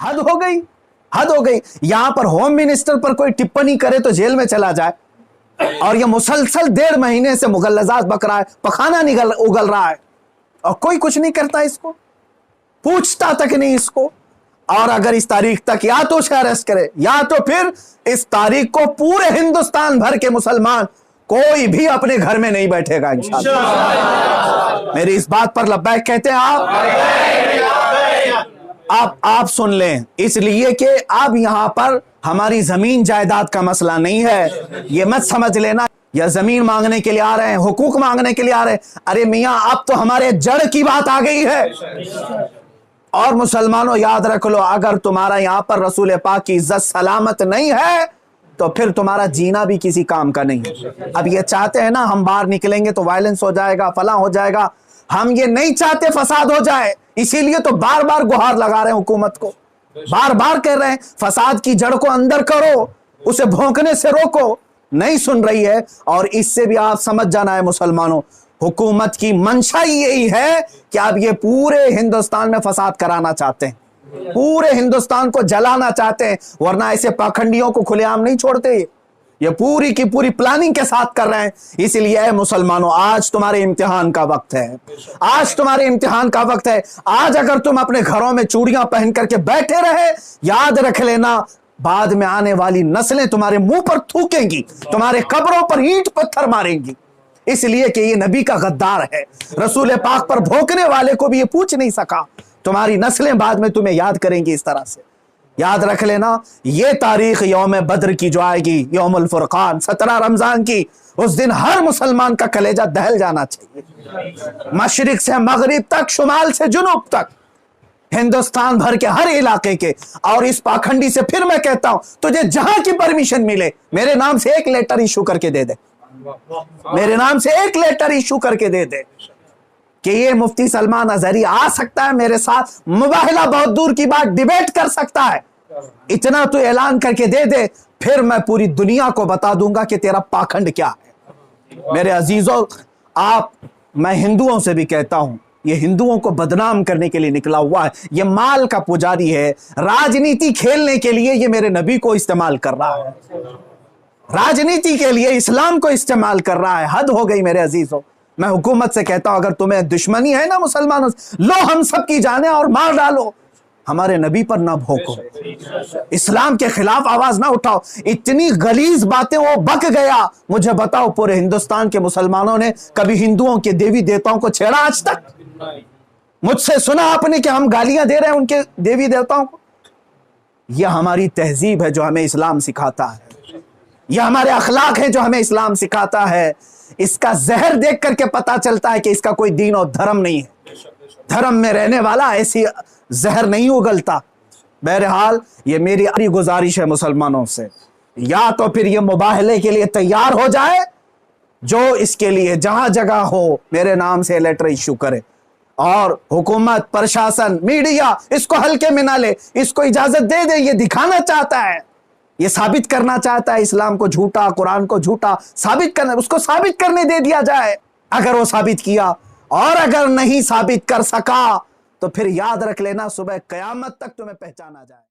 हद हो गई, हद हो गई। यहां पर होम मिनिस्टर पर कोई टिप्पणी करे तो जेल में चला जाए, और यह मुसलसल 1.5 महीने से मुगल्लजात बक रहा है, पखाना उगल रहा है, और कोई कुछ नहीं करता, इसको पूछता तक नहीं इसको। और अगर इस तारीख तक या तो उसे अरेस्ट करे, या तो फिर इस तारीख को पूरे हिंदुस्तान भर के मुसलमान कोई भी अपने घर में नहीं बैठेगा इंशाअल्लाह। मेरी इस बात पर लब्बैक कहते हैं आप सुन लें, इसलिए कि अब यहां पर हमारी जमीन जायदाद का मसला नहीं है। ये मत समझ लेना या जमीन मांगने के लिए आ रहे हैं, हुकूक मांगने के लिए आ रहे हैं। अरे मियां, अब तो हमारे जड़ की बात आ गई है। और मुसलमानों याद रख लो, अगर तुम्हारा यहां पर रसूल पाक की इज्जत सलामत नहीं है तो फिर तुम्हारा जीना भी किसी काम का नहीं है। अब ये चाहते हैं ना हम बाहर निकलेंगे तो वायलेंस हो जाएगा, फला हो जाएगा। हम ये नहीं चाहते फसाद हो जाए, इसीलिए तो बार बार गुहार लगा रहे हैं हुकूमत को, बार बार कह रहे हैं फसाद की जड़ को अंदर करो, उसे भौंकने से रोको। नहीं सुन रही है। और इससे भी आप समझ जाना है मुसलमानों, हुकूमत की मंशा यही है कि आप ये पूरे हिंदुस्तान में फसाद कराना चाहते हैं, पूरे हिंदुस्तान को जलाना चाहते हैं, वरना ऐसे पाखंडियों को खुलेआम नहीं छोड़ते। ये पूरी की पूरी प्लानिंग के साथ कर रहे हैं। इसलिए मुसलमानों, आज तुम्हारे इम्तिहान का वक्त है, आज तुम्हारे इम्तिहान का वक्त है। आज अगर तुम अपने घरों में चूड़ियां पहन करके बैठे रहे, याद रख लेना बाद में आने वाली नस्लें तुम्हारे मुंह पर थूकेंगी, तुम्हारे कब्रों पर ईंट पत्थर मारेंगी। इसलिए कि ये नबी का गद्दार है, रसूल पाक पर भोंकने वाले को भी ये पूछ नहीं सका। तुम्हारी नस्लें बाद में तुम्हें याद करेंगी इस तरह से। याद रख लेना, ये तारीख यौम बद्र की जो आएगी, यौमुल फुरकान 17 रमजान की, उस दिन हर मुसलमान का कलेजा दहल जाना चाहिए। मशरिक से मगरिब तक, शुमाल से जुनूब तक, हिंदुस्तान भर के हर इलाके के। और इस पाखंडी से फिर मैं कहता हूं, तुझे जहां की परमिशन मिले मेरे नाम से एक लेटर इशू करके दे दे, मेरे नाम से एक लेटर इशू करके दे दे कि ये मुफ्ती सलमान अजहरी आ सकता है मेरे साथ, मुबाहिला बहुत दूर की बात, डिबेट कर सकता है। इतना तो ऐलान करके दे दे, फिर मैं पूरी दुनिया को बता दूंगा कि तेरा पाखंड क्या है। मेरे अजीजों, मैं हिंदुओं से भी कहता हूं, ये हिंदुओं को बदनाम करने के लिए निकला हुआ है, ये माल का पुजारी है, राजनीति खेलने के लिए ये मेरे नबी को इस्तेमाल कर रहा है, राजनीति के लिए इस्लाम को इस्तेमाल कर रहा है। हद हो गई मेरे अजीजों। मैं हुकूमत से कहता हूं, अगर तुम्हें दुश्मनी है ना मुसलमानों से, लो हम सब की जाने और मार डालो, हमारे नबी पर ना भोंको, इस्लाम के खिलाफ आवाज ना उठाओ। इतनी गलीज बातें वो बक गया। मुझे बताओ, पूरे हिंदुस्तान के मुसलमानों ने कभी हिंदुओं के देवी देवताओं को छेड़ा आज तक? मुझसे सुना आपने कि हम गालियां दे रहे हैं उनके देवी देवताओं को? यह हमारी तहजीब है जो हमें इस्लाम सिखाता है, यह हमारे अखलाक है जो हमें इस्लाम सिखाता है। इसका जहर देख करके पता चलता है कि इसका कोई दीन और धर्म नहीं है। धर्म में रहने वाला ऐसी जहर नहीं उगलता। बहरहाल, ये मेरी गुजारिश है मुसलमानों से, या तो फिर ये मुबाहले के लिए तैयार हो जाए, जो इसके लिए जहां जगह हो मेरे नाम से लेटर इश्यू करे, और हुकूमत, प्रशासन, मीडिया इसको हल्के में ना ले, इसको इजाजत दे दे। ये दिखाना चाहता है, ये साबित करना चाहता है इस्लाम को झूठा, कुरान को झूठा साबित करना, उसको साबित करने दे दिया जाए। अगर वो साबित किया, और अगर नहीं साबित कर सका, तो फिर याद रख लेना सुबह कयामत तक तुम्हें पहचाना जाए।